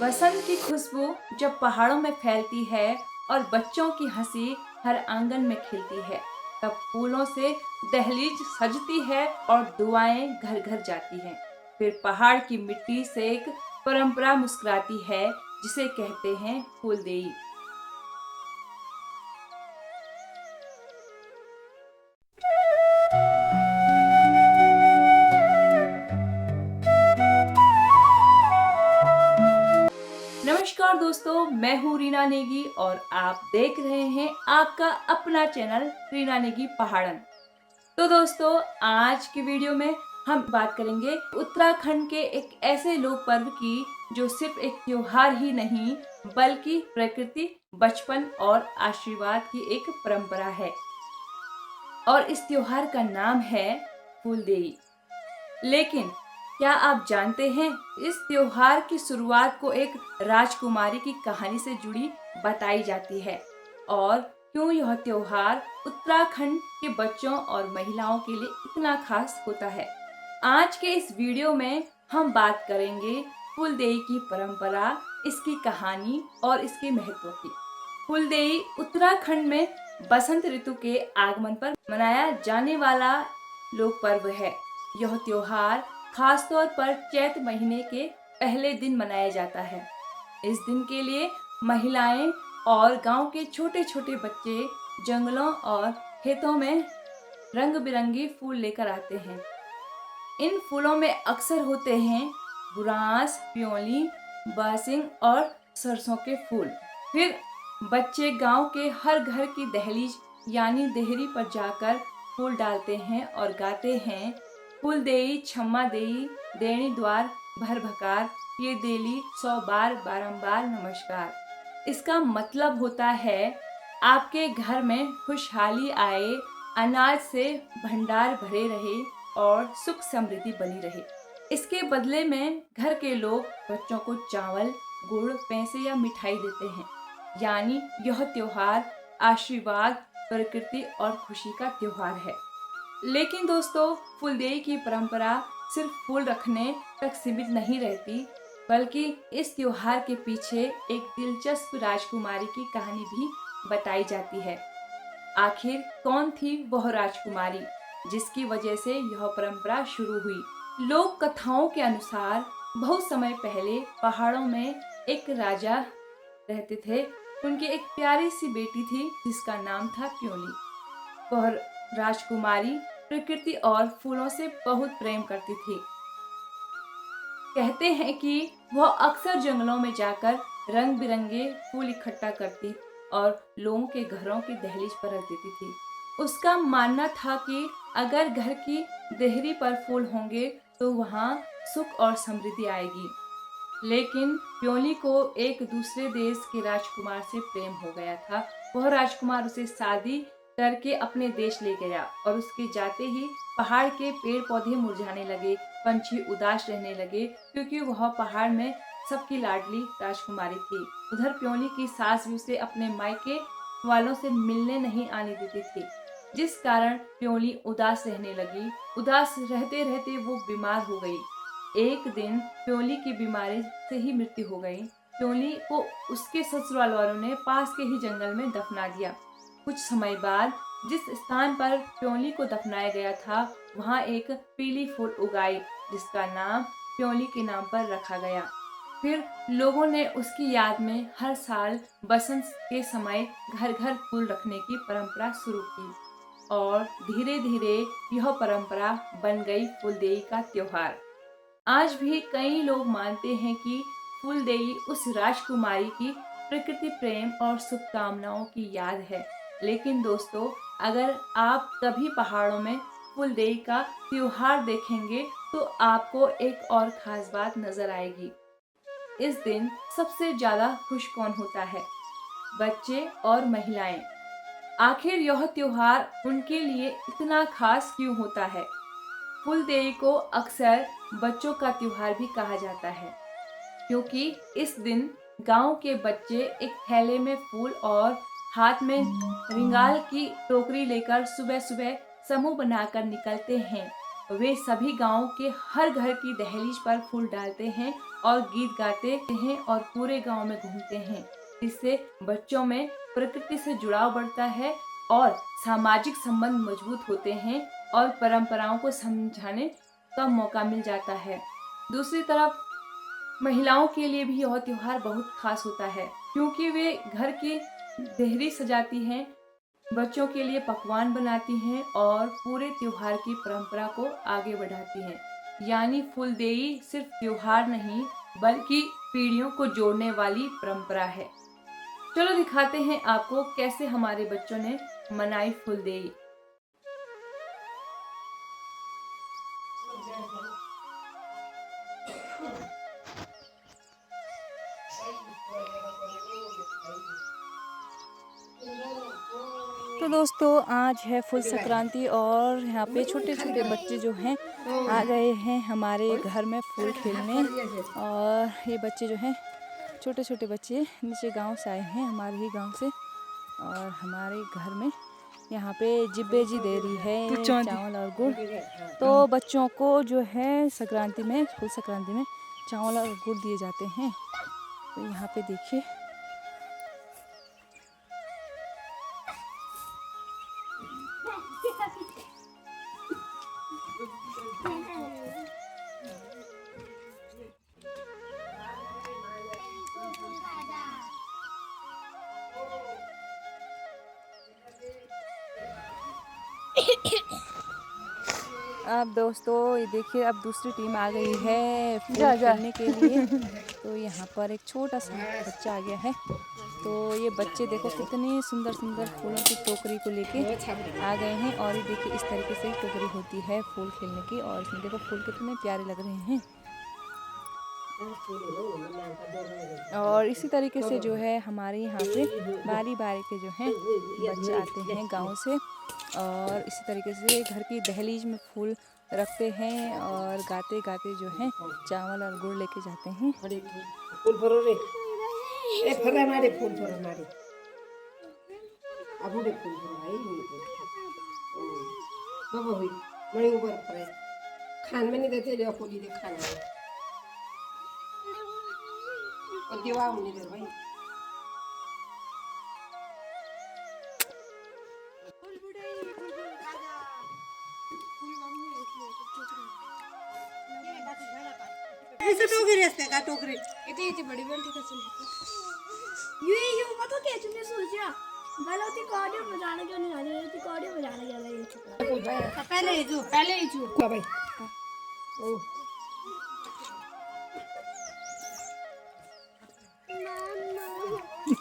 बसंत की खुशबू जब पहाड़ों में फैलती है और बच्चों की हंसी हर आंगन में खिलती है, तब फूलों से दहलीज सजती है और दुआएं घर घर जाती हैं। फिर पहाड़ की मिट्टी से एक परंपरा मुस्कुराती है, जिसे कहते हैं फूलदेई। नमस्कार दोस्तों, मैं हूँ रीना नेगी और आप देख रहे हैं आपका अपना चैनल रीना नेगी पहाड़न। तो दोस्तों, आज की वीडियो में हम बात करेंगे उत्तराखंड के एक ऐसे लोक पर्व की जो सिर्फ एक त्योहार ही नहीं बल्कि प्रकृति, बचपन और आशीर्वाद की एक परंपरा है। और इस त्योहार का नाम है फूलदेई। लेकिन क्या आप जानते हैं, इस त्योहार की शुरुआत को एक राजकुमारी की कहानी से जुड़ी बताई जाती है और क्यों यह त्योहार उत्तराखंड के बच्चों और महिलाओं के लिए इतना खास होता है। आज के इस वीडियो में हम बात करेंगे फूलदेई की परंपरा, इसकी कहानी और इसके महत्व की। फूलदेई उत्तराखंड में बसंत ऋतु के आगमन पर मनाया जाने वाला लोक पर्व है। यह त्योहार खासतौर पर चैत महीने के पहले दिन मनाया जाता है। इस दिन के लिए महिलाएं और गांव के छोटे छोटे बच्चे जंगलों और खेतों में रंग बिरंगी फूल लेकर आते हैं। इन फूलों में अक्सर होते हैं बुरांस, प्योली, बासिंग और सरसों के फूल। फिर बच्चे गांव के हर घर की दहलीज यानी देहरी पर जाकर फूल डालते हैं और गाते हैं, फूल देई छम्मा देई, देणी द्वार भर भकार, ये देली 100 बार बारंबार नमस्कार। इसका मतलब होता है आपके घर में खुशहाली आए, अनाज से भंडार भरे रहे और सुख समृद्धि बनी रहे। इसके बदले में घर के लोग बच्चों को चावल, गुड़, पैसे या मिठाई देते हैं। यानी यह त्योहार आशीर्वाद, प्रकृति और खुशी का त्योहार है। लेकिन दोस्तों, फूलदेई की परंपरा सिर्फ फूल रखने तक सीमित नहीं रहती, बल्कि इस त्योहार के पीछे एक दिलचस्प राजकुमारी की कहानी भी बताई जाती है। आखिर कौन थी वह राजकुमारी जिसकी वजह से यह परंपरा शुरू हुई? लोक कथाओं के अनुसार बहुत समय पहले पहाड़ों में एक राजा रहते थे। उनकी एक प्यारी सी बेटी थी जिसका नाम था प्योली। वह राजकुमारी प्रकृति और फूलों से बहुत प्रेम करती थी। कहते हैं कि वह अक्सर जंगलों में जाकर रंग बिरंगे फूल इकट्ठा करती और लोगों के घरों की दहलीज पर रख देती थी। उसका मानना था कि अगर घर की देहरी पर फूल होंगे तो वहाँ सुख और समृद्धि आएगी। लेकिन प्योली को एक दूसरे देश के राजकुमार से प्रेम हो गया था। वह राजकुमार उसे शादी करके अपने देश ले गया और उसके जाते ही पहाड़ के पेड़ पौधे मुरझाने लगे, पंछी उदास रहने लगे, क्योंकि वह पहाड़ में सबकी लाडली राजकुमारी थी। उधर प्योली की सास भी उसे अपने मायके वालों से मिलने नहीं आने देती थी, जिस कारण प्योली उदास रहने लगी। उदास रहते रहते वो बीमार हो गई। एक दिन प्योली की बीमारी से ही मृत्यु हो गई। प्योली को उसके ससुराल वालों ने पास के ही जंगल में दफना दिया। कुछ समय बाद जिस स्थान पर प्योली को दफनाया गया था, वहाँ एक पीली फूल उगाई, जिसका नाम प्योली के नाम पर रखा गया। फिर लोगों ने उसकी याद में हर साल बसंत के समय घर घर फूल रखने की परंपरा शुरू की और धीरे धीरे यह परंपरा बन गई फूलदेई का त्योहार। आज भी कई लोग मानते हैं कि फूलदेई उस राजकुमारी की प्रकृति प्रेम और शुभकामनाओं की याद है। लेकिन दोस्तों, अगर आप कभी पहाड़ों में फूलदेई का त्योहार देखेंगे तो आपको एक और खास बात नजर आएगी। इस दिन सबसे ज्यादा खुश कौन होता है? बच्चे और महिलाएं। आखिर यह त्योहार उनके लिए इतना खास क्यों होता है? फूलदेई को अक्सर बच्चों का त्योहार भी कहा जाता है, क्योंकि इस दिन गांव के बच्चे एक थैले में फूल और हाथ में रिंगाल की टोकरी लेकर सुबह सुबह समूह बनाकर निकलते हैं। वे सभी गांव के हर घर की दहलीज पर फूल डालते हैं और गीत गाते हैं और पूरे गांव में घूमते हैं। इससे बच्चों में प्रकृति से जुड़ाव बढ़ता है और सामाजिक संबंध मजबूत होते हैं और परंपराओं को समझाने का मौका मिल जाता है। दूसरी तरफ महिलाओं के लिए भी यह त्योहार बहुत खास होता है, क्योंकि वे घर की देहरी सजाती हैं, बच्चों के लिए पकवान बनाती हैं और पूरे त्योहार की परंपरा को आगे बढ़ाती हैं। यानी फूलदेई सिर्फ त्योहार नहीं बल्कि पीढ़ियों को जोड़ने वाली परंपरा है। चलो दिखाते हैं आपको कैसे हमारे बच्चों ने मनाई फूलदेई। तो दोस्तों आज है फूल संक्रांति और यहाँ पे छोटे छोटे बच्चे जो हैं आ गए हैं हमारे घर में फूल खेलने। और ये बच्चे जो हैं छोटे छोटे बच्चे नीचे गांव से आए हैं, हमारे ही गांव से, और हमारे घर में यहाँ पे जिब्बे जी दे रही है चावल और गुड़। तो बच्चों को जो है संक्रांति में, फूल संक्रांति में चावल और गुड़ दिए जाते हैं। तो यहाँ पे देखिए अब दोस्तों ये देखिए अब दूसरी टीम आ गई है फूल खेलने के लिए। तो यहाँ पर एक छोटा सा बच्चा आ गया है। तो ये बच्चे देखो कितने सुंदर सुंदर फूलों की टोकरी को लेके आ गए हैं। और ये देखिए इस तरीके से टोकरी होती है फूल खेलने की, और इसमें देखो फूल कितने प्यारे लग रहे हैं। और इसी तरीके से जो है हमारे यहाँ पे बारी बारी के जो हैं बच्चे आते हैं गांव से, और इसी तरीके से घर की दहलीज में फूल रखते हैं और गाते गाते जो हैं चावल और गुड़ लेके जाते हैं। फूल भरो रे, ए फरा मारे फूल भरो मारे, अब उड़े फूल भरो भाई बाबा हुई मणि ऊपर पड़े खान में नहीं देते जो फूली दे खाना है और दीवा नहीं दे भाई। ऐसे टोकरी है का टोकरी इतनी बड़ी बड़ी कैसे ये पता क्या तुमने सोचा भला होती कार्डियो में जाने क्यों नहीं आने होती कार्डियो में जाने क्या ये छोकरा पहले ही जो भाई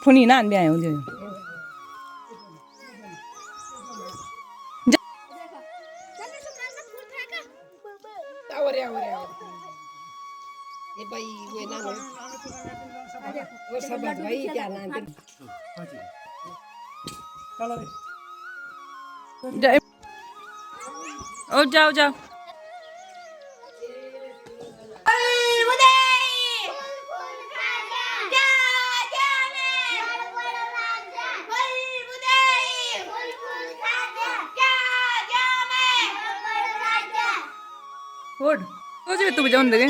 फुनी ना भी आए होंगे। और ये भाई वो ना वो सब भाई क्या नाम है ओ जाओ जाओ उठ तो जे तू बजाऊं दे।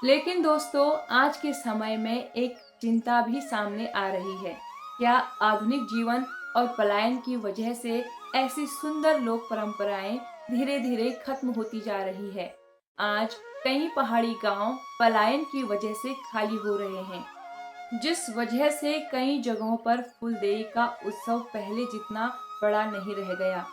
लेकिन दोस्तों आज के समय में एक चिंता भी सामने आ रही है। क्या आधुनिक जीवन और पलायन की वजह से ऐसी सुंदर लोक परंपराएं धीरे धीरे खत्म होती जा रही है। आज कई पहाड़ी गांव पलायन की वजह से खाली हो रहे हैं, जिस वजह से कई जगहों पर फूलदेई का उत्सव पहले जितना बड़ा नहीं रह गया।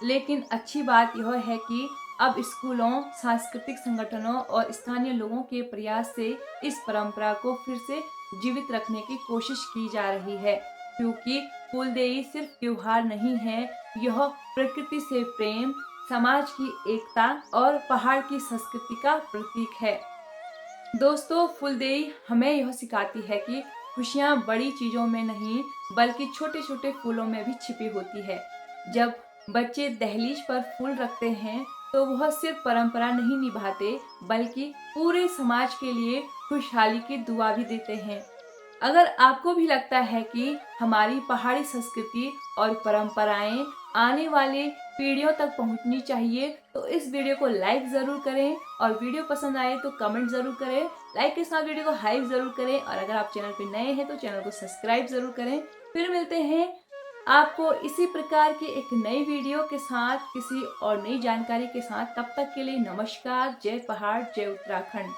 लेकिन अच्छी बात यह है कि अब स्कूलों, सांस्कृतिक संगठनों और स्थानीय लोगों के प्रयास से इस परंपरा को फिर से जीवित रखने की कोशिश की जा रही है, क्योंकि फूलदेई सिर्फ त्योहार नहीं है, यह प्रकृति से प्रेम, समाज की एकता और पहाड़ की संस्कृति का प्रतीक है। दोस्तों फूलदेई हमें यह सिखाती है कि खुशियाँ बड़ी चीजों में नहीं बल्कि छोटे छोटे फूलों में भी छिपी होती है। जब बच्चे दहलीज पर फूल रखते हैं तो वह सिर्फ परंपरा नहीं निभाते बल्कि पूरे समाज के लिए खुशहाली की दुआ भी देते हैं। अगर आपको भी लगता है कि हमारी पहाड़ी संस्कृति और परंपराएं आने वाले पीढ़ियों तक पहुंचनी चाहिए तो इस वीडियो को लाइक ज़रूर करें और वीडियो पसंद आए तो कमेंट ज़रूर करें। लाइक के साथ वीडियो को हाइप ज़रूर करें और अगर आप चैनल पर नए हैं तो चैनल को सब्सक्राइब ज़रूर करें। फिर मिलते हैं आपको इसी प्रकार की एक नई वीडियो के साथ किसी और नई जानकारी के साथ। तब तक के लिए नमस्कार। जय पहाड़, जय उत्तराखंड।